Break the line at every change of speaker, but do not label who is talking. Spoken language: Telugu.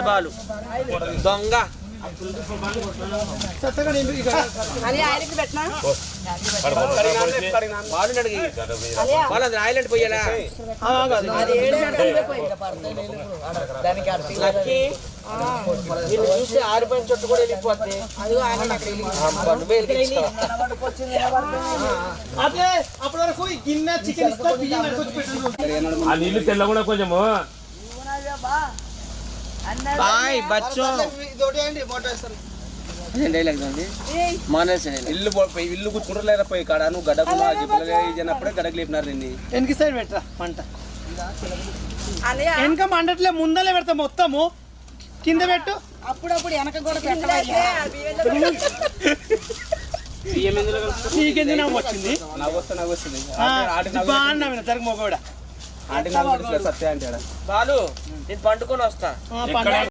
కొడతాడు బాలు దొంగ ఐలాండ్ పోయాలా చూస్తే ఆరిపోయిన చుట్టూ కూడా వెళ్ళిపోతే
ఆ నీళ్ళు తెల్ల కూడా కొంచెము
ఇల్లు కూర్చుంటారు పోయి కాడ నువ్వు గడ్డకున్నప్పుడే గడ్డకు లేపినారు నిన్ను
వెనక సైడ్ పెట్టరా మంట వెనక మండట్లే ముందలే పెడతా మొత్తము కింద పెట్టు
అప్పుడప్పుడు వెనక కూడా
నీకెందుకు నవ్వు వచ్చింది జరుగు మొగ
సత్య అంటే బాలు నేను పండుకొని వస్తా